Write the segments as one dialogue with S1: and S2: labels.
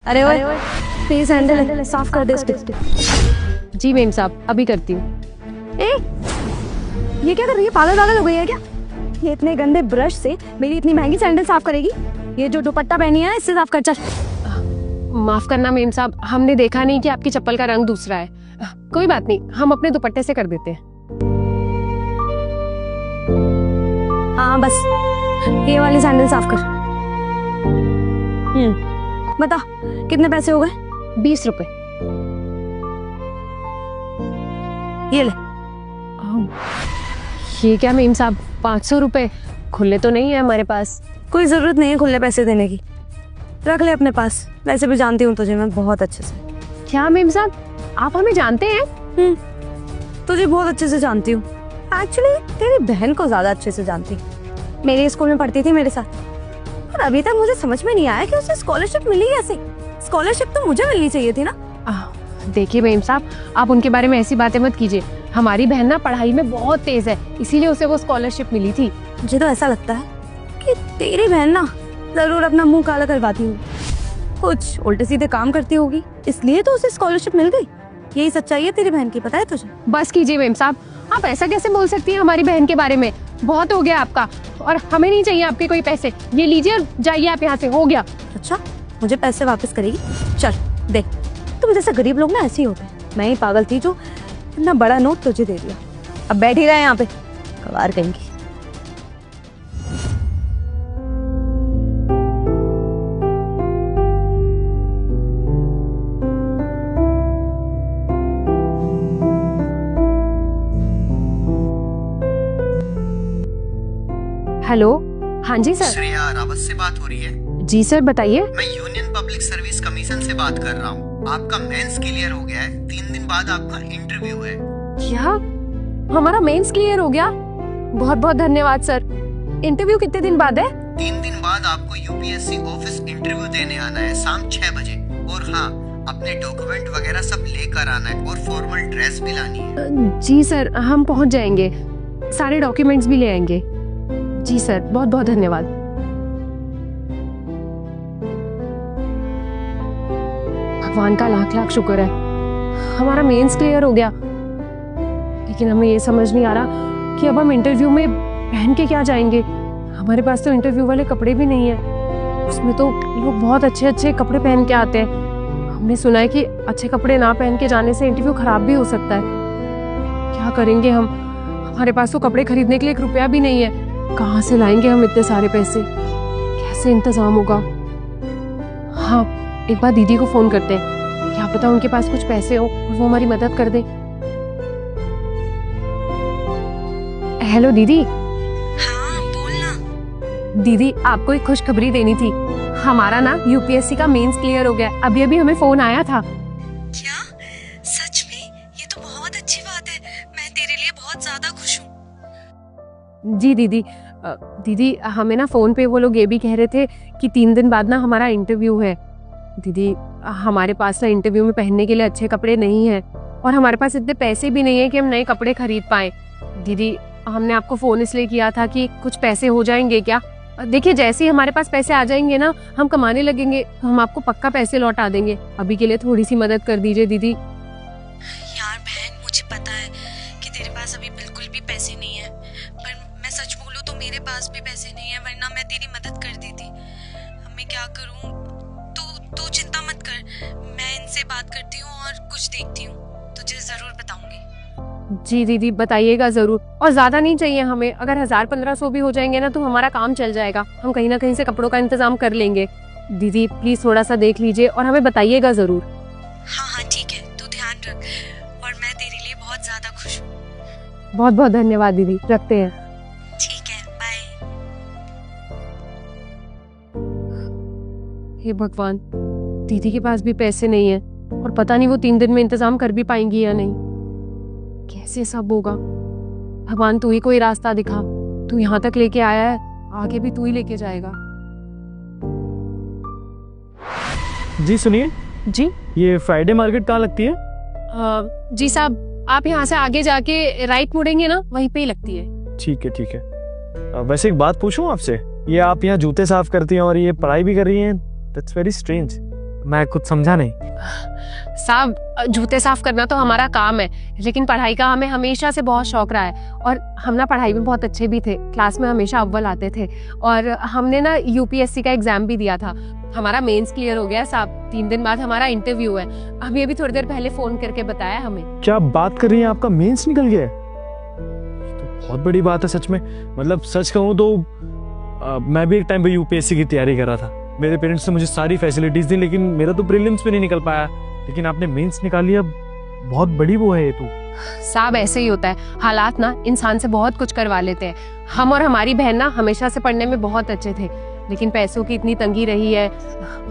S1: अरे ओए, please handle साफ कर दे इसको।
S2: जी मैम साहब, अभी करती हूँ।
S1: ए, ये क्या कर रही है? पागल पागल हो गई है क्या? ये इतने गंदे ब्रश से मेरी इतनी महंगी सैंडल साफ करेगी? ये जो दुपट्टा पहनी है ना, इससे साफ कर। चल।
S2: माफ करना मैम साहब, हमने देखा नहीं कि आपकी चप्पल का रंग दूसरा है। कोई बात नहीं, हम अपने दुपट्टे से कर देते हैं।
S1: हाँ बस ये वाली सैंडल साफ कर। बता कितने पैसे हो गए?
S2: 20 रुपए।
S1: ये ले।
S2: ये क्या मैम साहब, 500 रुपए? खुले तो नहीं है हमारे पास।
S1: कोई जरूरत नहीं है खुले पैसे देने की, रख ले अपने पास। वैसे भी जानती हूँ तुझे मैं बहुत अच्छे से।
S2: क्या मैम साहब, आप हमें जानते हैं?
S1: तुझे बहुत अच्छे से जानती हूँ। एक्चुअली तेरी बहन को ज्यादा अच्छे से जानती हूँ। मेरे स्कूल में पढ़ती थी मेरे साथ, और अभी तक मुझे समझ में नहीं आया कि उसे स्कॉलरशिप मिली कैसे। स्कॉलरशिप तो मुझे मिलनी चाहिए थी ना।
S2: देखिए मैम साहब, आप उनके बारे में ऐसी बातें मत कीजिए। हमारी बहन ना पढ़ाई में बहुत तेज है, इसीलिए उसे वो स्कॉलरशिप मिली थी।
S1: मुझे तो ऐसा लगता है कि तेरी बहन ना जरूर अपना मुंह काला करवाती होगी, कुछ उल्टे सीधे काम करती होगी, इसलिए तो उसे स्कॉलरशिप मिल गई। यही सच्चाई है तेरी बहन की, पता है तुझे?
S2: बस कीजिए मैम साहब, आप ऐसा कैसे बोल सकती हैं हमारी बहन के बारे में? बहुत हो गया आपका, और हमें नहीं चाहिए आपके कोई पैसे। ये लीजिए और जाइए आप यहाँ से, हो गया।
S1: अच्छा, मुझे पैसे वापस करेगी? चल देख, तुम जैसे गरीब लोग ना ऐसे ही होते हैं। मैं ही पागल थी जो इतना बड़ा नोट तुझे दे दिया। अब बैठ ही रहे यहाँ पे, कबार कहेंगी।
S2: हेलो, हाँ जी सर।
S3: श्रेया रावत से बात हो रही है?
S2: जी सर, बताइए।
S3: मैं यूनियन पब्लिक सर्विस कमीशन से बात कर रहा हूँ। आपका मेंस क्लियर हो गया है, 3 दिन बाद आपका इंटरव्यू है।
S2: क्या हमारा मेंस क्लियर हो गया? बहुत बहुत धन्यवाद सर। इंटरव्यू कितने दिन बाद है?
S3: 3 दिन बाद आपको यूपीएससी ऑफिस इंटरव्यू देने आना है, शाम 6 बजे। और हाँ, अपने डॉक्यूमेंट वगैरह सब लेकर आना है, और फॉर्मल ड्रेस भी लानी है।
S2: जी सर, हम पहुँच जाएंगे। सारे डॉक्यूमेंट्स भी ले आएंगे। जी सर, बहुत बहुत धन्यवाद। भगवान का लाख लाख शुक्र है, हमारा मेंस क्लियर हो गया। लेकिन हमें ये समझ नहीं आ रहा कि अब हम इंटरव्यू में पहन के क्या जाएंगे। हमारे पास तो इंटरव्यू वाले कपड़े भी नहीं है। उसमें तो लोग बहुत अच्छे अच्छे कपड़े पहन के आते हैं। हमने सुना है कि अच्छे कपड़े ना पहन के जाने से इंटरव्यू खराब भी हो सकता है। क्या करेंगे हम? हमारे पास तो कपड़े खरीदने के लिए 1 रुपया भी नहीं है। कहाँ से लाएंगे हम इतने सारे पैसे? कैसे इंतजाम होगा? हाँ, एक बार दीदी को फोन करते हैं, क्या पता उनके पास कुछ पैसे हो और वो हमारी मदद कर दे। हेलो दीदी।
S1: हाँ बोलना।
S2: दीदी, आपको एक खुशखबरी देनी थी। हमारा ना यूपीएससी का मेंस क्लियर हो गया। अभी अभी हमें फोन आया था।
S1: क्या? सच में? ये तो बहुत अच्छी बात है। मैं तेरे लिए बहुत ज्यादा खुश हूँ।
S2: जी दीदी। दीदी, हमें ना फोन पे वो लोग ये भी कह रहे थे कि 3 दिन बाद ना हमारा इंटरव्यू है। दीदी, हमारे पास ना इंटरव्यू में पहनने के लिए अच्छे कपड़े नहीं है, और हमारे पास इतने पैसे भी नहीं है कि हम नए कपड़े खरीद पाए। दीदी, हमने आपको फोन इसलिए किया था कि कुछ पैसे हो जाएंगे क्या? देखिए, जैसे ही हमारे पास पैसे आ जाएंगे ना, हम कमाने लगेंगे, तो हम आपको पक्का पैसे लौटा देंगे। अभी के लिए थोड़ी सी मदद कर दीजिए दीदी।
S1: यार बहन, मुझे पता है कि तेरे पास अभी बिल्कुल भी पैसे नहीं है, पर मैं सच बोलूं तो मेरे पास भी पैसे नहीं है, वरना मैं तेरी मदद कर दी थी। अब मैं क्या करूं? तू चिंता मत कर, मैं इनसे बात करती हूँ और कुछ देखती हूँ, तुझे जरूर बताऊंगी।
S2: जी दीदी, बताइएगा जरूर। और ज्यादा नहीं चाहिए हमें, अगर 1000-1500 भी हो जाएंगे ना तो हमारा काम चल जाएगा। हम कहीं ना कहीं से कपड़ों का इंतजाम कर लेंगे। दीदी प्लीज थोड़ा सा देख लीजिए और हमें बताइएगा जरूर।
S1: हाँ ठीक है, तू ध्यान रख, और मैं तेरे लिए बहुत ज्यादा खुश हूँ।
S2: बहुत बहुत धन्यवाद दीदी, रखते हैं।
S1: ठीक है, बाय।
S2: हे भगवान, दीदी के पास भी पैसे नहीं है, और पता नहीं वो 3 दिन में इंतजाम कर भी पाएंगी या नहीं। कैसे सब होगा? भगवान, तू ही कोई रास्ता दिखा। तू यहाँ तक लेके आया है, आगे भी तू ही लेके जाएगा।
S4: जी सुनिए।
S2: जी।
S4: ये फ्राइडे मार्केट कहाँ लगती है?
S2: जी साहब, आप यहाँ से आगे जाके राइट मुड़ेंगे ना, वहीं पे ही लगती है।
S4: ठीक है ठीक है। वैसे एक बात पूछूं आपसे, ये आप यहाँ जूते साफ करती हैं और ये पढ़ाई भी कर रही हैं, दैट्स वेरी स्ट्रेंज। मैं कुछ समझा नहीं।
S2: साहब, जूते साफ करना तो हमारा काम है, लेकिन पढ़ाई का हमें हमेशा से बहुत शौक रहा है और हम ना पढ़ाई में बहुत अच्छे भी थे, क्लास में हमेशा अव्वल आते थे और हमने ना यूपीएससी का एग्जाम भी दिया था। हमारा मेंस क्लियर हो गया साहब। 3 दिन बाद हमारा इंटरव्यू है। अभी थोड़ी देर पहले फोन करके बताया हमें।
S4: क्या बात कर रही हैं, आपका मेंस निकल गया है? ये तो बहुत बड़ी बात है सच में। मतलब सच कहूँ तो मैं भी एक टाइम पे यूपीएससी की तैयारी कर रहा था। मेरे पेरेंट्स ने मुझे सारी फैसिलिटीज दी, लेकिन मेरा तो प्रीलिम्स भी नहीं निकल पाया। लेकिन आपने मेंस निकाल लिया, बहुत बड़ी वो है ये तो।
S2: साहब ऐसे ही होता है, हालात ना इंसान से बहुत कुछ करवा लेते हैं। हम और हमारी बहन ना हमेशा से पढ़ने में बहुत अच्छे थे, लेकिन पैसों की इतनी तंगी रही है।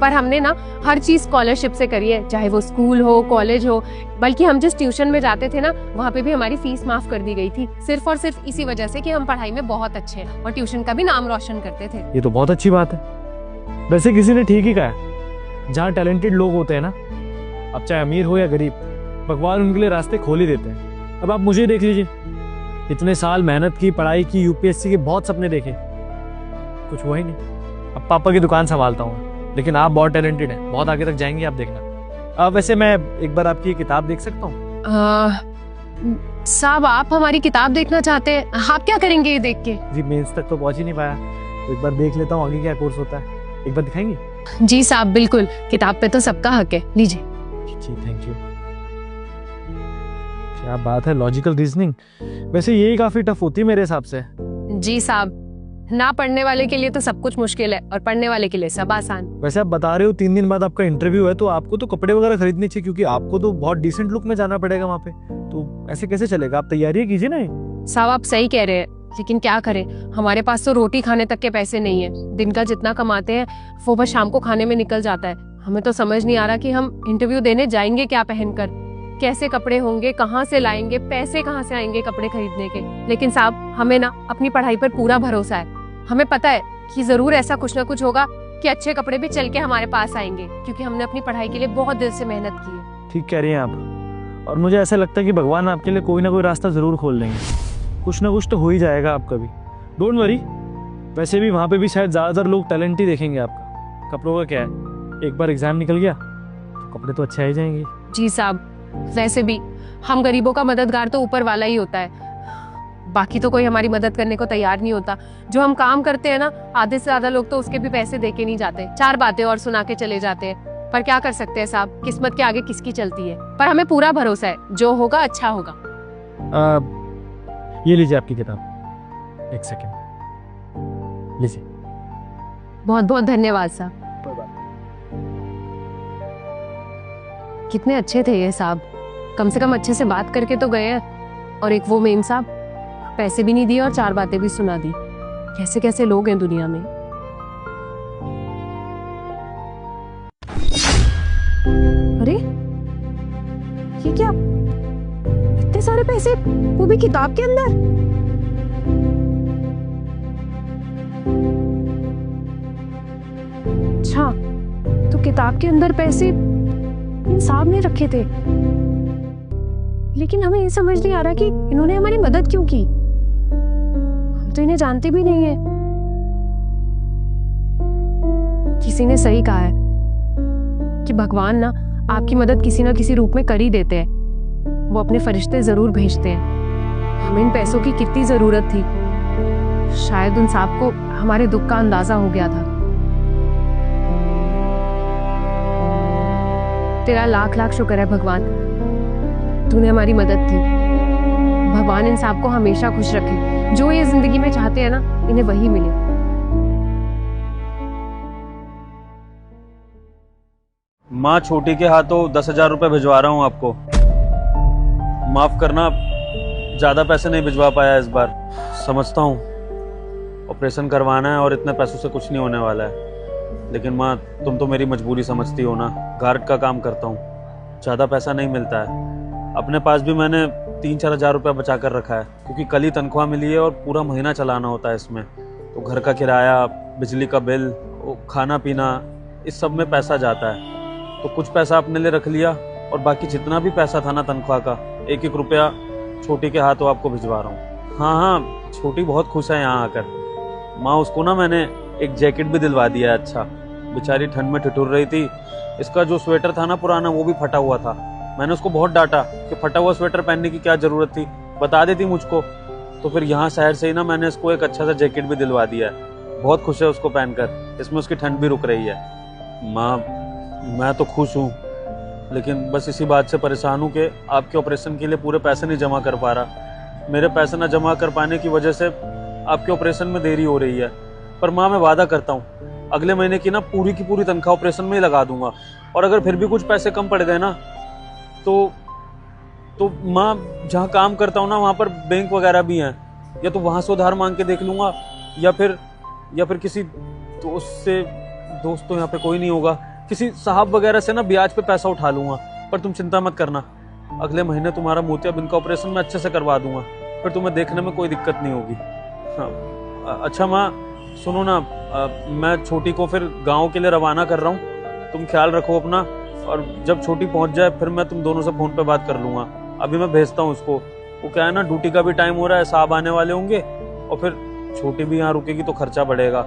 S2: पर हमने ना हर चीज स्कॉलरशिप से करी है, चाहे वो स्कूल हो, कॉलेज हो। बल्कि हम जिस ट्यूशन में जाते थे ना, वहाँ पे भी हमारी फीस माफ कर दी गई थी, सिर्फ और सिर्फ इसी वजह से कि हम पढ़ाई में बहुत अच्छे हैं और ट्यूशन का भी नाम रोशन करते थे।
S4: ये तो बहुत अच्छी बात है। वैसे किसी ने ठीक ही कहा है, जहाँ टैलेंटेड लोग होते हैं ना, अब चाहे अमीर हो या गरीब, भगवान उनके लिए रास्ते खोल ही देते हैं। अब आप मुझे देख लीजिए, इतने साल मेहनत की, पढ़ाई की, यूपीएससी के बहुत सपने देखे, कुछ हुआ ही नहीं। अब पापा की दुकान संभालता हूँ, लेकिन आप बहुत टैलेंटेड हैं, बहुत आगे तक जाएंगे आप, देखना। वैसे मैं एक बार आपकी किताब देख सकता हूँ?
S2: साहब, आप हमारी किताब देखना चाहते हैं? आप क्या करेंगे ये देख के?
S4: जी मेंस तक तो पहुंच ही नहीं पाया, तो एक बार देख लेता हूँ आगे क्या कोर्स होता है। एक बार दिखाएंगे?
S2: जी साहब, बिल्कुल। किताब पे तो सबका हक है, लीजिए।
S4: जी थैंक यू। क्या बात है, लॉजिकल रीजनिंग। वैसे यही काफी टफ होती है मेरे हिसाब से।
S2: जी साहब, ना पढ़ने वाले के लिए तो सब कुछ मुश्किल है और पढ़ने वाले के लिए सब आसान।
S4: वैसे आप बता रहे हो 3 दिन बाद आपका इंटरव्यू है, तो आपको तो कपड़े वगैरह खरीदने चाहिए, क्योंकि आपको तो बहुत डिसेंट लुक में जाना पड़ेगा वहाँ पे। तो ऐसे कैसे चलेगा? आप तैयारी कीजिए ना।
S2: साहब आप सही कह रहे हैं, लेकिन क्या करें, हमारे पास तो रोटी खाने तक के पैसे नहीं है। दिन का जितना कमाते हैं वो बस शाम को खाने में निकल जाता है। हमें तो समझ नहीं आ रहा कि हम इंटरव्यू देने जाएंगे क्या पहनकर, कैसे कपड़े होंगे, कहाँ से लाएंगे, पैसे कहाँ से आएंगे कपड़े खरीदने के। लेकिन साहब, हमें ना अपनी पढ़ाई पर पूरा भरोसा है। हमें पता है कि जरूर ऐसा कुछ ना कुछ होगा कि अच्छे कपड़े भी चल के हमारे पास आएंगे, क्योंकि हमने अपनी पढ़ाई के लिए बहुत दिल से मेहनत की है।
S4: ठीक कह रही हैं आप, और मुझे ऐसा लगता है कि भगवान आपके लिए कोई ना कोई रास्ता जरूर खोल देंगे। कुछ ना कुछ तो हो ही जाएगा आपका भी, डोंट वरी। वैसे भी वहाँ पे भी शायद ज़्यादातर लोग टैलेंट ही देखेंगे आपका। कपड़ों का क्या है, एक बार एग्जाम निकल गया तो कपड़े तो अच्छे आ ही जाएंगे। जी
S2: साहब, वैसे भी हम गरीबों का मददगार तो ऊपर वाला ही होता है, बाकी तो कोई हमारी मदद करने को तैयार नहीं होता। जो हम काम करते हैं ना, आधे से ज्यादा लोग तो उसके भी पैसे दे के नहीं जाते, 4 बातें और सुना के चले जाते हैं। पर क्या कर सकते हैं साहब, किस्मत के आगे किसकी चलती है। पर हमें पूरा भरोसा है, जो होगा अच्छा होगा।
S4: ये लीजिए आपकी किताब, एक सेकेंड लीजिए।
S2: बहुत बहुत धन्यवाद साहब। कितने अच्छे थे ये साहब, कम से कम अच्छे से बात करके तो गए हैं। और एक वो मेम साहब, पैसे भी नहीं दिए और 4 बातें भी सुना दी। कैसे कैसे लोग हैं दुनिया में। अरे ये क्या, इतने सारे पैसे, वो भी किताब के अंदर। अच्छा, तो किताब के अंदर पैसे साहब ने रखे थे, लेकिन हमें ये समझ नहीं आ रहा कि इन्होंने हमारी मदद क्यों की। हम तो इन्हें जानते भी नहीं है। किसी ने सही कहा है कि भगवान ना आपकी मदद किसी ना किसी रूप में कर ही देते हैं। वो अपने फरिश्ते जरूर भेजते हैं। हमें इन पैसों की कितनी जरूरत थी, शायद उन साहब को हमारे दुख का अंदाजा हो गया था। तेरा लाख लाख शुक्र है भगवान, तूने हमारी मदद की। भगवान इन साहब को हमेशा खुश रखे। जो ये जिंदगी में चाहते हैं ना, इन्हें वही मिले।
S5: माँ, छोटी के हाथों 10,000 रुपए भिजवा रहा हूँ आपको। माफ करना, ज्यादा पैसे नहीं भिजवा पाया इस बार। समझता हूँ ऑपरेशन करवाना है और इतने पैसों से कुछ नहीं होने वाला है, लेकिन माँ तुम तो मेरी मजबूरी समझती हो ना। गार्ड का काम करता हूँ, ज़्यादा पैसा नहीं मिलता है। अपने पास भी मैंने 3-4 हज़ार रुपया बचा कर रखा है, क्योंकि कल ही तनख्वाह मिली है और पूरा महीना चलाना होता है इसमें। तो घर का किराया, बिजली का बिल, खाना पीना, इस सब में पैसा जाता है। तो कुछ पैसा अपने लिए रख लिया और बाकी जितना भी पैसा था ना तनख्वाह का, 1-1 रुपया छोटी के हाथों आपको भिजवा रहा हूँ। हाँ, छोटी बहुत खुश है यहाँ आकर। माँ, उसको ना मैंने एक जैकेट भी दिलवा दिया है। अच्छा, बेचारी ठंड में ठिठुर रही थी। इसका जो स्वेटर था ना पुराना, वो भी फटा हुआ था। मैंने उसको बहुत डांटा कि फटा हुआ स्वेटर पहनने की क्या जरूरत थी, बता देती मुझको। तो फिर यहाँ शहर से ही ना मैंने इसको एक अच्छा सा जैकेट भी दिलवा दिया है। बहुत खुश है उसको पहनकर, इसमें उसकी ठंड भी रुक रही है। माँ, मैं तो खुश हूँ, लेकिन बस इसी बात से परेशान हूँ कि आपके ऑपरेशन के लिए पूरे पैसे नहीं जमा कर पा रहा। मेरे पैसे ना जमा कर पाने की वजह से आपके ऑपरेशन में देरी हो रही है। पर माँ, मैं वादा करता हूँ अगले महीने की ना पूरी की पूरी तनख्वाह ऑपरेशन में ही लगा दूंगा। और अगर फिर भी कुछ पैसे कम पड़ गए ना तो माँ, जहाँ काम करता हूँ ना वहाँ पर बैंक वगैरह भी हैं, या तो वहाँ से उधार मांग के देख लूंगा, या फिर किसी दोस्त तो यहाँ पे कोई नहीं होगा, किसी साहब वगैरह से ना ब्याज पे पैसा उठा लूंगा। पर तुम चिंता मत करना, अगले महीने तुम्हारा मोतियाबिंद का ऑपरेशन मैं अच्छे से करवा दूंगा, फिर तुम्हें देखने में कोई दिक्कत नहीं होगी। हाँ, अच्छा माँ सुनो ना, मैं छोटी को फिर गांव के लिए रवाना कर रहा हूँ। तुम ख्याल रखो अपना, और जब छोटी पहुंच जाए फिर मैं तुम दोनों से फोन पे बात कर लूंगा। अभी मैं भेजता हूँ उसको। वो क्या है ना, ड्यूटी का भी टाइम हो रहा है, साहब आने वाले होंगे, और फिर छोटी भी यहाँ रुकेगी तो खर्चा बढ़ेगा,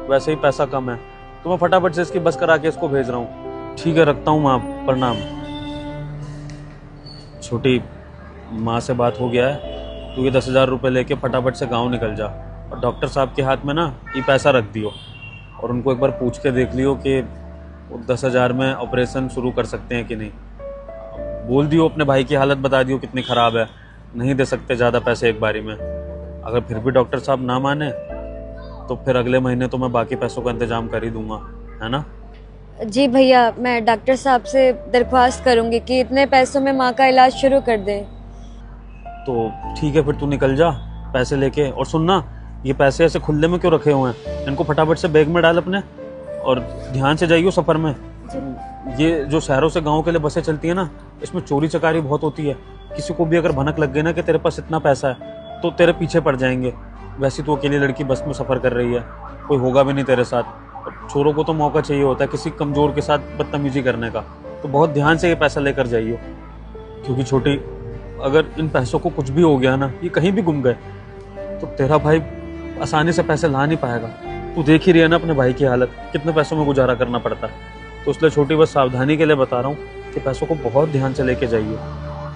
S5: वैसे ही पैसा कम है। तो मैं फटाफट से इसकी बस करा के इसको भेज रहा हूँ। ठीक है, रखता हूँ माँ, प्रणाम। छोटी, माँ से बात हो गया है, तू ये 10,000 रुपये लेके फटाफट से गाँव निकल जा, और डॉक्टर साहब के हाथ में ना ये पैसा रख दियो, और उनको एक बार पूछ के देख लियो कि वो 10,000 में ऑपरेशन शुरू कर सकते हैं कि नहीं। बोल दियो, अपने भाई की हालत बता दियो कितनी ख़राब है, नहीं दे सकते ज़्यादा पैसे एक बारी में। अगर फिर भी डॉक्टर साहब ना माने तो फिर अगले महीने तो मैं बाकी पैसों का इंतजाम कर ही दूंगा, है ना।
S6: जी भैया, मैं डॉक्टर साहब से दरख्वास्त करूंगी कि इतने पैसों में माँ का इलाज शुरू कर दें।
S5: तो ठीक है, फिर तू निकल जा पैसे लेके। और सुनना, ये पैसे ऐसे खुले में क्यों रखे हुए हैं, इनको फटाफट से बैग में डाल अपने, और ध्यान से जाइयो सफर में। ये जो शहरों से गाँव के लिए बसें चलती है ना, इसमें चोरी चकारी बहुत होती है। किसी को भी अगर भनक लग गई ना कि तेरे पास इतना पैसा है तो तेरे पीछे पड़ जाएंगे। वैसे तो अकेली लड़की बस में सफर कर रही है, कोई होगा भी नहीं तेरे साथ। छोरों को तो मौका चाहिए होता है किसी कमजोर के साथ बदतमीजी करने का। तो बहुत ध्यान से ये पैसा लेकर जाइए, क्योंकि छोटी, अगर इन पैसों को कुछ भी हो गया ना, ये कहीं भी गुम गए, तो तेरा भाई आसानी से पैसे ला नहीं पाएगा। तू देख ही रही है ना अपने भाई की हालत, कितने पैसों में गुजारा करना पड़ता है। तो इसलिए छोटी, बस सावधानी के लिए बता रहा हूँ कि पैसों को बहुत ध्यान से लेके जाइए।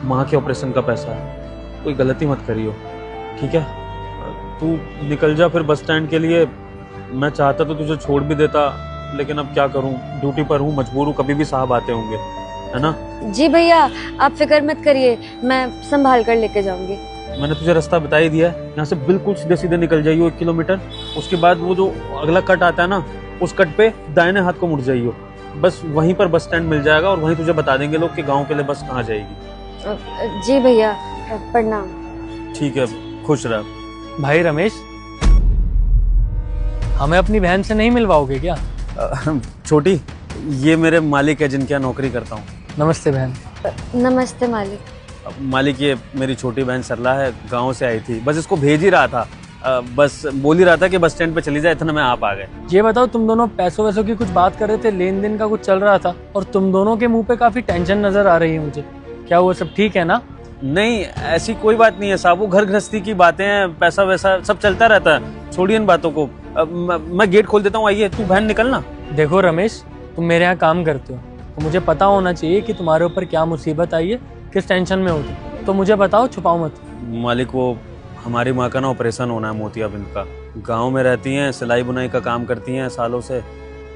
S5: माँ के ऑपरेशन का पैसा है, कोई गलती मत करियो, ठीक है। तू निकल जा फिर बस स्टैंड के लिए। मैं चाहता तो तुझे छोड़ भी देता, लेकिन अब क्या करूं, ड्यूटी पर हूं, मजबूर हूं, कभी भी साहब आते होंगे, है ना।
S6: जी भैया, आप फिक्र मत करिए, मैं संभाल कर लेके जाऊंगी।
S5: मैंने तुझे रास्ता बता ही दिया है, यहाँ से बिल्कुल सीधे सीधे निकल जाइयो 1 किलोमीटर। उसके बाद वो जो अगला कट आता है ना, उस कट पे दाहिने हाथ को मुड़ जाइयो, बस वहीं पर बस स्टैंड मिल जाएगा, और वहीं तुझे बता देंगे लोग कि गाँव के लिए बस कहाँ जाएगी।
S6: जी भैया, प्रणाम।
S5: ठीक है, खुश रह।
S7: भाई रमेश, हमें अपनी बहन से नहीं मिलवाओगे क्या?
S5: छोटी, ये मेरे मालिक है जिनके यहाँ नौकरी करता हूँ।
S7: नमस्ते बहन।
S6: नमस्ते मालिक।
S5: मालिक, ये मेरी छोटी बहन सरला है, गांव से आई थी, बस इसको भेज ही रहा था। बस बोल ही रहा था कि बस स्टैंड पे चली जाए, इतना में आप आ गए।
S7: ये बताओ, तुम दोनों पैसों वैसों की कुछ बात कर रहे थे, लेन देन का कुछ चल रहा था, और तुम दोनों के मुंह पे काफी टेंशन नजर आ रही है मुझे। क्या हुआ, सब ठीक है ना?
S5: नहीं, ऐसी कोई बात नहीं है साहब, वो घर गृहस्थी की बातें हैं, पैसा वैसा सब चलता रहता है, छोड़िए इन बातों को। मैं गेट खोल देता हूँ, आइए, तू बहन निकलना।
S7: देखो रमेश, तुम मेरे यहाँ काम करते हो तो मुझे पता होना चाहिए कि तुम्हारे ऊपर क्या मुसीबत आई है, किस टेंशन में हो तुम, तो मुझे बताओ, छुपाओ मत।
S5: मालिक, वो हमारी माँ का ना ऑपरेशन होना है मोतियाबिंद का। गाँव में रहती हैं, सिलाई बुनाई का काम करती हैं सालों से,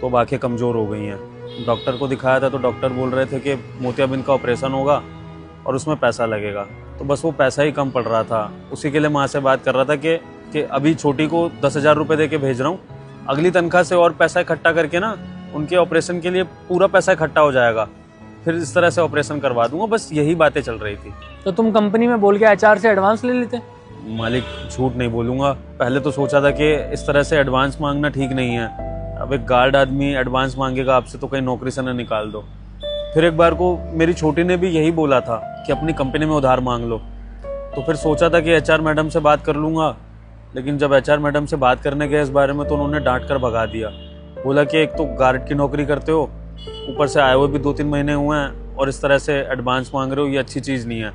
S5: तो आंखें कमजोर हो गई हैं। डॉक्टर को दिखाया था तो डॉक्टर बोल रहे थे कि मोतियाबिंद का ऑपरेशन होगा और उसमें पैसा लगेगा। तो बस वो पैसा ही कम पड़ रहा था, उसी के लिए माँ से बात कर रहा था कि अभी छोटी को 10,000 रुपये दे के भेज रहा हूँ, अगली तनख्वाह से और पैसा इकट्ठा करके ना उनके ऑपरेशन के लिए पूरा पैसा इकट्ठा हो जाएगा, फिर इस तरह से ऑपरेशन करवा दूंगा। बस यही बातें चल रही थी।
S7: तो तुम कंपनी में बोल के HR से एडवांस ले लेते।
S5: मालिक, झूठ नहीं बोलूंगा, पहले तो सोचा था कि इस तरह से एडवांस मांगना ठीक नहीं है। अब एक गार्ड आदमी एडवांस मांगेगा आपसे तो कहीं नौकरी से न निकाल दो। फिर एक बार को मेरी छोटी ने भी यही बोला था कि अपनी कंपनी में उधार मांग लो, तो फिर सोचा था कि HR मैडम से बात कर लूंगा, लेकिन जब HR मैडम से बात करने गए इस बारे में तो उन्होंने डांट कर भगा दिया। बोला कि एक तो गार्ड की नौकरी करते हो, ऊपर से आए हुए भी 2-3 महीने हुए हैं, और इस तरह से एडवांस मांग रहे हो, ये अच्छी चीज़ नहीं है,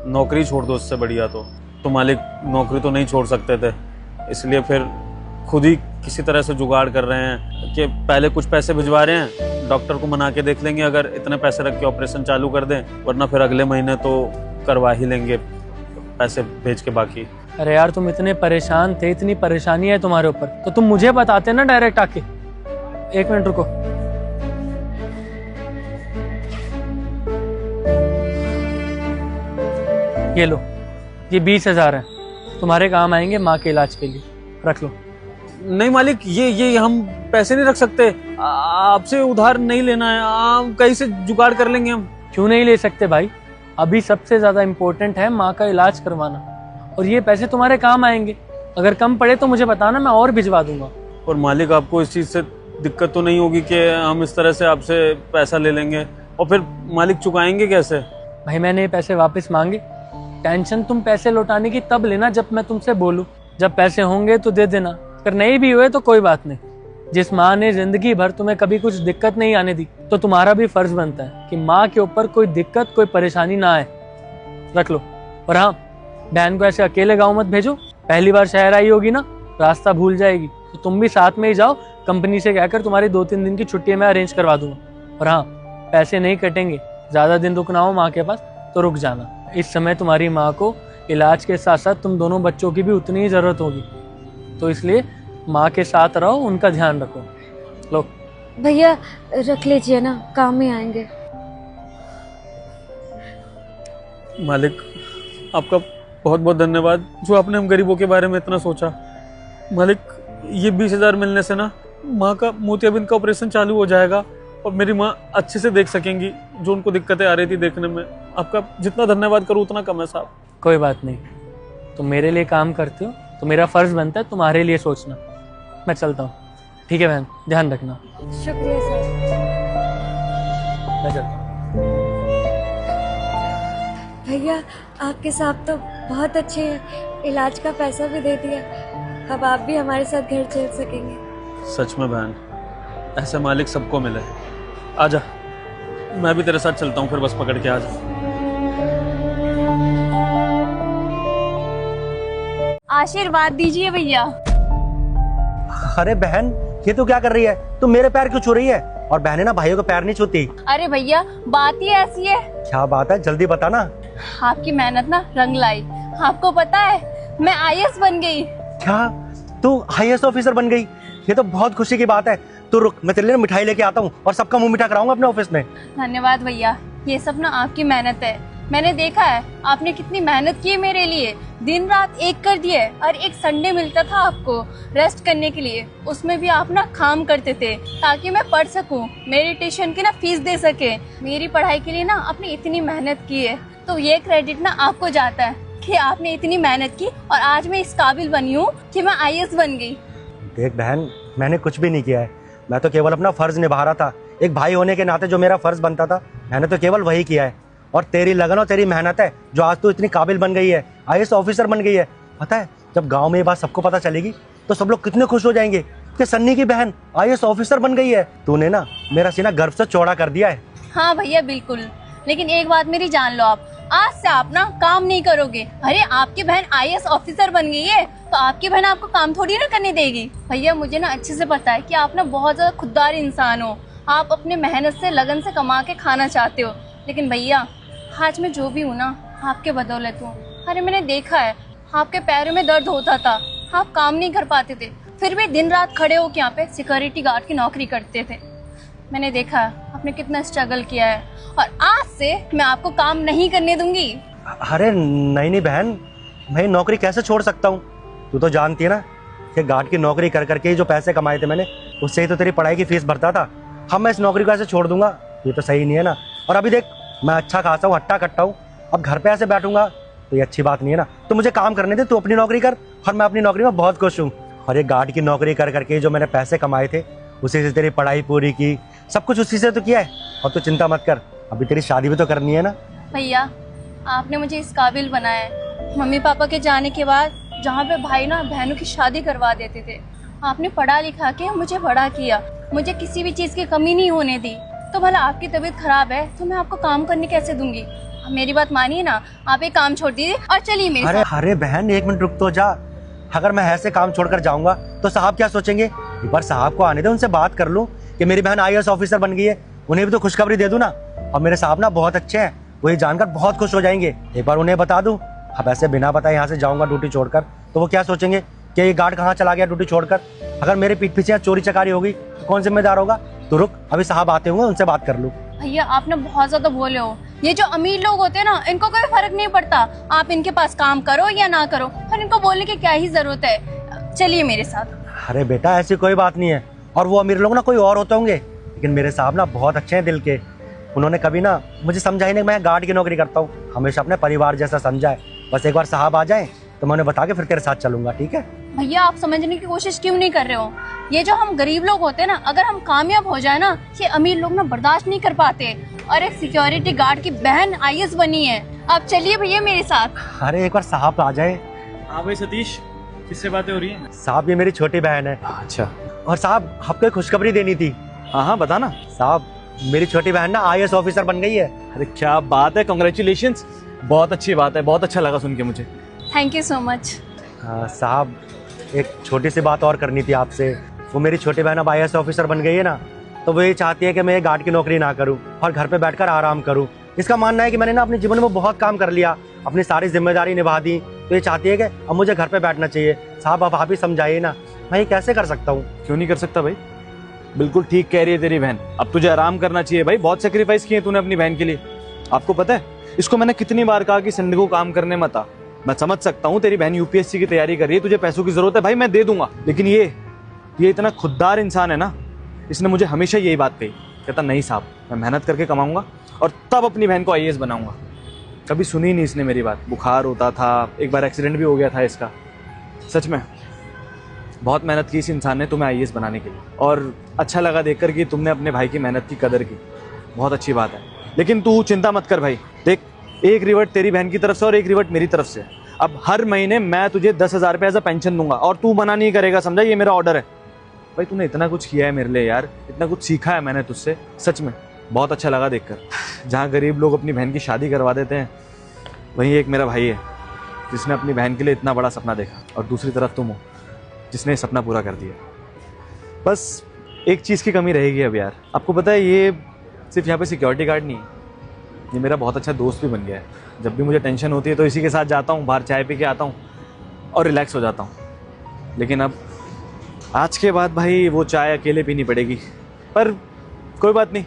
S5: नौकरी छोड़ दो इससे बढ़िया। तो मालिक, नौकरी तो नहीं छोड़ सकते थे, इसलिए फिर खुद ही किसी तरह से जुगाड़ कर रहे हैं कि पहले कुछ पैसे भिजवा रहे हैं, डॉक्टर को मना के देख लेंगे अगर इतने पैसे रख के ऑपरेशन चालू कर दें, वरना फिर अगले महीने तो करवा ही लेंगे पैसे भेज के बाकी।
S7: अरे यार तुम इतने परेशान थे, इतनी परेशानी है तुम्हारे ऊपर, तो तुम मुझे बताते ना डायरेक्ट आके। एक मिनट रुको। ये लो, ये 20,000 है, तुम्हारे काम आएंगे माँ के इलाज के लिए, रख लो।
S5: नहीं मालिक, ये हम पैसे नहीं रख सकते, आपसे उधार नहीं लेना है, आप कहीं से जुगाड़ कर लेंगे हम।
S7: क्यों नहीं ले सकते भाई? अभी सबसे ज्यादा इम्पोर्टेंट है माँ का इलाज करवाना, और ये पैसे तुम्हारे काम आएंगे। अगर कम पड़े तो मुझे बताना, मैं और भिजवा दूंगा।
S5: और मालिक आपको इस चीज से दिक्कत तो नहीं होगी कि हम इस तरह से आपसे पैसा ले लेंगे और फिर मालिक चुकाएंगे कैसे?
S7: भाई मैंने ये पैसे वापस मांगे, टेंशन तुम पैसे लौटाने की तब लेना जब मैं तुमसे बोलूं। जब पैसे होंगे तो दे देना, अगर नहीं भी हुए तो कोई बात नहीं। जिस माँ ने जिंदगी भर तुम्हें कभी कुछ दिक्कत नहीं आने दी, तो तुम्हारा भी फर्ज बनता है कि माँ के ऊपर कोई दिक्कत, कोई परेशानी ना आए। रख लो। और हाँ, बहन को ऐसे अकेले गाँव मत भेजो, पहली बार शहर आई होगी ना, रास्ता भूल जाएगी, तो तुम भी साथ में ही जाओ। कंपनी से कहकर तुम्हारी 2-3 दिन की छुट्टी मैं अरेंज करवा दूंगा। और हाँ, पैसे नहीं कटेंगे, ज्यादा दिन रुकना हो माँ के पास तो रुक जाना। इस समय तुम्हारी माँ को इलाज के साथ साथ तुम दोनों बच्चों की भी उतनी ही जरूरत होगी, तो इसलिए माँ के साथ रहो, उनका ध्यान रखो। लो
S6: भैया रख लीजिए ना, काम में आएंगे।
S5: मालिक आपका बहुत बहुत धन्यवाद जो आपने हम गरीबों के बारे में इतना सोचा। मालिक ये 20,000 मिलने से ना माँ का मोतियाबिंद का ऑपरेशन चालू हो जाएगा और मेरी माँ अच्छे से देख सकेंगी, जो उनको दिक्कतें आ रही थी देखने में। आपका जितना धन्यवाद करूँ उतना कम है साहब।
S7: कोई बात नहीं, तुम मेरे लिए काम करते हो तो मेरा फर्ज बनता है तुम्हारे लिए सोचना। मैं चलता हूँ, ठीक है बहन, ध्यान रखना।
S6: शुक्रिया सर।
S7: मैं चलता हूँ।
S6: भैया आपके साहब तो बहुत अच्छे हैं, इलाज का पैसा भी दे दिया, अब आप भी हमारे साथ घर चल सकेंगे।
S5: सच में बहन, ऐसे मालिक सबको मिले। आजा, मैं भी तेरे साथ चलता हूँ, फिर बस पकड़ के आजा।
S1: आशीर्वाद दीजिए भैया।
S8: अरे बहन, ये तो क्या कर रही है? तुम मेरे पैर क्यों छू रही है? और बहनें ना भाइयों के पैर नहीं छूती।
S1: अरे भैया बात ही ऐसी है।
S8: क्या बात है, जल्दी बता ना।
S1: आपकी मेहनत ना रंग लाई। आपको पता है मैं IAS बन गई।
S8: क्या तू IAS ऑफिसर बन गई? ये तो बहुत खुशी की बात है। तू रुक, मैं तेरे लिए मिठाई लेके आता हूँ और सबका मुंह मीठा कराऊंगा अपने ऑफिस में।
S1: धन्यवाद भैया, ये सब ना आपकी मेहनत है। मैंने देखा है आपने कितनी मेहनत की है मेरे लिए, दिन रात एक कर दिए। और एक संडे मिलता था आपको रेस्ट करने के लिए, उसमें भी आप ना काम करते थे ताकि मैं पढ़ सकूं, मेरी ट्यूशन की ना फीस दे सके। मेरी पढ़ाई के लिए ना आपने इतनी मेहनत की है, तो ये क्रेडिट ना आपको जाता है कि आपने इतनी मेहनत की और आज मैं इस काबिल बनी हूँ कि मैं IAS बन गई।
S8: देख बहन, मैंने कुछ भी नहीं किया है, मैं तो केवल अपना फर्ज निभा रहा था। एक भाई होने के नाते जो मेरा फर्ज बनता था, मैंने तो केवल वही किया है। और तेरी लगन और तेरी मेहनत है जो आज तू इतनी काबिल बन गई है, IAS ऑफिसर बन गई है। पता है, जब गांव में ये बात सबको पता चलेगी तो सब लोग कितने खुश हो जाएंगे कि सन्नी की बहन IAS ऑफिसर बन गई है। तूने ना मेरा सीना गर्व से चौड़ा कर दिया है।
S1: हाँ भैया बिल्कुल, लेकिन एक बात मेरी जान लो, आप आज से आप ना काम नहीं करोगे। अरे आपकी बहन IAS ऑफिसर बन गई है तो आपकी बहन आपको काम थोड़ी ना करने देगी। भैया मुझे ना अच्छे से पता है कि आप ना बहुत ज्यादा खुददार इंसान हो, आप अपने मेहनत से लगन से कमा के खाना चाहते हो। लेकिन भैया आज मैं जो भी हूँ ना आपके बदौलत हूँ। अरे मैंने देखा है आपके पैरों में दर्द होता था, आप काम नहीं कर पाते थे, फिर भी दिन रात खड़े होकर यहाँ पे सिक्योरिटी गार्ड की नौकरी करते थे। मैंने देखा है आपने कितना स्ट्रगल किया है और आज से मैं आपको काम नहीं करने दूंगी।
S8: अरे नहीं बहन, मैं नौकरी कैसे छोड़ सकता हूँ? तू तो जानती है ना कि गार्ड की नौकरी कर करके ही जो पैसे कमाए थे मैंने, उससे ही तो तेरी पढ़ाई की फीस भरता था। हम मैं इस नौकरी को ऐसे छोड़ दूंगा? ये तो सही नहीं है ना। और अभी देख, मैं अच्छा खासा हूँ, हट्टा कट्टा हूँ, अब घर पे ऐसे बैठूंगा तो ये अच्छी बात नहीं है ना। तो मुझे काम करने दे, तू अपनी नौकरी कर और मैं अपनी नौकरी में बहुत खुश हूँ। और ये गार्ड की नौकरी कर करके जो मैंने पैसे कमाए थे, उसी से तेरी पढ़ाई पूरी की, सब कुछ उसी से तो किया है। और तू चिंता मत कर, अभी तेरी शादी भी तो करनी है ना।
S1: भैया आपने मुझे इस काबिल बनाया है। मम्मी पापा के जाने के बाद जहाँ पे भाई ना बहनों की शादी करवा देते थे, आपने पढ़ा लिखा के मुझे बड़ा किया, मुझे किसी भी चीज़ की कमी नहीं होने दी। तो भला आपकी तबीयत खराब है तो मैं आपको काम करने कैसे दूंगी? मेरी बात मानिए ना, आप एक काम छोड़ दीजिए और चलिए मेरे साथ।
S8: अरे बहन, एक मिनट रुक तो जा। अगर मैं ऐसे काम छोड़कर जाऊंगा तो साहब क्या सोचेंगे? एक बार साहब को आने दे, उनसे बात कर लूँ कि मेरी बहन IAS ऑफिसर बन गई है, उन्हें भी तो खुशखबरी दे दूँ ना। और मेरे साहब ना बहुत अच्छे हैं, वो ये जानकर बहुत खुश हो जाएंगे। एक बार उन्हें बता दूँ। अब ऐसे बिना बताए यहाँ से जाऊँगा ड्यूटी छोड़कर तो वो क्या सोचेंगे कि ये गार्ड कहाँ चला गया ड्यूटी छोड़कर। अगर मेरे पीठ पीछे चोरी चकारी होगी तो कौन जिम्मेदार होगा? तो रुक, अभी साहब आते होंगे, उनसे बात कर लूँ।
S9: भैया आप ना बहुत ज्यादा बोले हो। ये जो अमीर लोग होते हैं ना, इनको कोई फर्क नहीं पड़ता आप इनके पास काम करो या ना करो, पर इनको बोलने की क्या ही जरूरत है। चलिए मेरे साथ।
S8: अरे बेटा ऐसी कोई बात नहीं है, और वो अमीर लोग ना कोई और होते होंगे, लेकिन मेरे साहब ना बहुत अच्छे हैं दिल के। उन्होंने कभी ना मुझे समझा ही नहीं मैं गार्ड की नौकरी करता हूँ, हमेशा अपने परिवार जैसा समझा है। बस एक बार साहब आ जाएं तो मैं उन्हें बता के फिर तेरे साथ चलूंगा, ठीक है?
S9: भैया आप समझने की कोशिश क्यों नहीं कर रहे हो? ये जो हम गरीब लोग होते हैं ना, अगर हम कामयाब हो जाए ना, ये अमीर लोग ना बर्दाश्त नहीं कर पाते। और एक सिक्योरिटी गार्ड की बहन IAS बनी है। आप चलिए भैया मेरे साथ।
S8: अरे एक बार साहब आ जाए।
S5: हाँ भाई सतीश, किससे बातें हो रही हैं?
S8: साहब ये मेरी छोटी बहन है।
S5: अच्छा।
S8: और साहब आपको एक खुशखबरी देनी थी।
S5: हाँ हाँ बता ना।
S8: साहब मेरी छोटी बहन ना IAS ऑफिसर बन गई है।
S5: अरे क्या बात है, कॉन्ग्रेचुलेशंस। बहुत अच्छी बात है, बहुत अच्छा लगा सुन के मुझे।
S9: Thank you so much.
S8: साहब एक छोटी सी बात और करनी थी आपसे। वो मेरी छोटी बहन अब IAS ऑफिसर बन गई है ना, तो वो ये चाहती है कि मैं गार्ड की नौकरी ना करूं और घर पे बैठकर आराम करूं। इसका मानना है कि मैंने ना अपने जीवन में बहुत काम कर लिया, अपनी सारी जिम्मेदारी निभा दी, तो ये चाहती है कि अब मुझे घर पे बैठना चाहिए। साहब अब आप ही समझाइए ना, मैं ये कैसे कर सकता हूँ?
S5: क्यों नहीं कर सकता भाई, बिल्कुल ठीक कह रही है तेरी बहन। अब तुझे आराम करना चाहिए भाई, बहुत सेक्रीफाइस किए तूने अपनी बहन के लिए। आपको पता है इसको मैंने कितनी बार कहा कि संडे को काम करने मत आ। मैं समझ सकता हूँ तेरी बहन UPSC की तैयारी कर रही है, तुझे पैसों की जरूरत है भाई, मैं दे दूंगा। लेकिन ये इतना खुददार इंसान है ना, इसने मुझे हमेशा यही बात कही, कहता नहीं साहब मैं मेहनत करके कमाऊंगा और तब अपनी बहन को IAS बनाऊंगा। कभी सुनी नहीं इसने मेरी बात। बुखार होता था, एक बार एक्सीडेंट भी हो गया था इसका। सच में बहुत मेहनत की इस इंसान ने तुम्हें IAS बनाने के लिए, और अच्छा लगा देखकर कि तुमने अपने भाई की मेहनत की कदर की। बहुत अच्छी बात है। लेकिन तू चिंता मत कर भाई, देख एक रिवर्ट तेरी बहन की तरफ से और एक रिवर्ट मेरी तरफ से। अब हर महीने मैं तुझे 10,000 रुपये एज अ पेंशन दूंगा और तू मना नहीं करेगा, समझा? ये मेरा ऑर्डर है भाई। तूने इतना कुछ किया है मेरे लिए यार, इतना कुछ सीखा है मैंने तुझसे, सच में बहुत अच्छा लगा देखकर। जहाँ गरीब लोग अपनी बहन की शादी करवा देते हैं, वहीं एक मेरा भाई है जिसने अपनी बहन के लिए इतना बड़ा सपना देखा, और दूसरी तरफ तुम हो जिसने सपना पूरा कर दिया। बस एक चीज़ की कमी रहेगी अब यार। आपको पता है ये सिर्फ यहाँ पे सिक्योरिटी गार्ड नहीं है, ये मेरा बहुत अच्छा दोस्त भी बन गया है। जब भी मुझे टेंशन होती है तो इसी के साथ जाता हूँ, बाहर चाय पी के आता हूँ और रिलैक्स हो जाता हूँ। लेकिन अब आज के बाद भाई वो चाय अकेले पीनी पड़ेगी, पर कोई बात नहीं,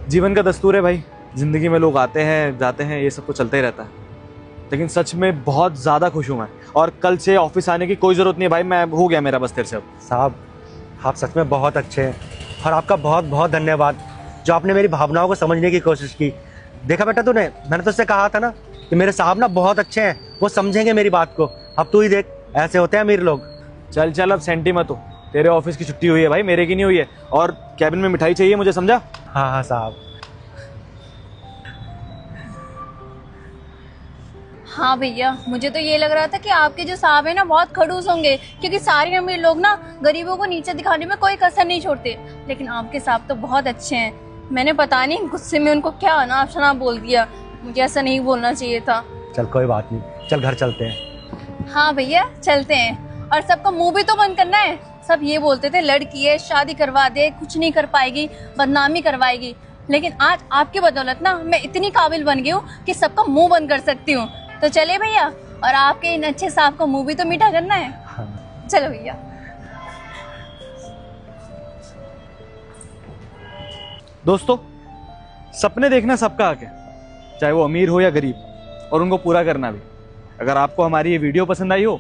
S5: जीवन का दस्तूर है भाई। ज़िंदगी में लोग आते हैं जाते हैं, ये सब तो चलता ही रहता है। लेकिन सच में बहुत ज़्यादा खुश हूँ मैं, और कल से ऑफिस आने की कोई ज़रूरत नहीं है भाई, मैं हो गया मेरा बस तेरे से अब।
S8: साहब आप सच में बहुत अच्छे हैं, और आपका बहुत बहुत धन्यवाद जो आपने मेरी भावनाओं को समझने की कोशिश की। देखा बेटा तूने, मैंने तुझसे कहा था ना कि मेरे साहब ना बहुत अच्छे हैं, वो समझेंगे मेरी बात को। अब तू ही देख, ऐसे होते हैं अमीर लोग।
S5: चल चल अब सेंटी मत हो, तेरे ऑफिस की छुट्टी हुई है भाई, मेरे की नहीं हुई है। और कैबिन में मिठाई चाहिए मुझे, समझा?
S8: हाँ हाँ साहब।
S9: हाँ भैया, मुझे तो ये लग रहा था कि आपके जो साहब है ना बहुत खड़ूस होंगे, क्योंकि सारे अमीर लोग ना गरीबों को नीचे दिखाने में कोई कसर नहीं छोड़ते। लेकिन आपके साहब तो बहुत अच्छे हैं। मैंने पता नहीं गुस्से में उनको क्या अनाप शनाप बोल दिया, मुझे ऐसा नहीं बोलना चाहिए था।
S8: चल कोई बात नहीं, चल घर चलते हैं।
S9: हाँ भैया चलते हैं, और सबका मुंह भी तो बंद करना है। सब ये बोलते थे लड़की है, शादी करवा दे, कुछ नहीं कर पाएगी, बदनामी करवाएगी। लेकिन आज आपकी बदौलत ना मैं इतनी काबिल बन गई हूँ कि सबका मुंह बंद कर सकती हूँ। तो चले भैया, और आपके इन अच्छे साहब का मुंह भी तो मीठा करना है।
S8: हाँ।
S9: चलो भैया।
S5: दोस्तों, सपने देखना सबका हक है, चाहे वो अमीर हो या गरीब, और उनको पूरा करना भी। अगर आपको हमारी ये वीडियो पसंद आई हो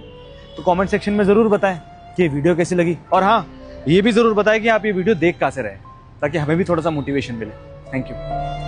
S5: तो कमेंट सेक्शन में ज़रूर बताएं कि ये वीडियो कैसी लगी, और हाँ ये भी ज़रूर बताएं कि आप ये वीडियो देख कहाँ से रहे, ताकि हमें भी थोड़ा सा मोटिवेशन मिले। Thank you.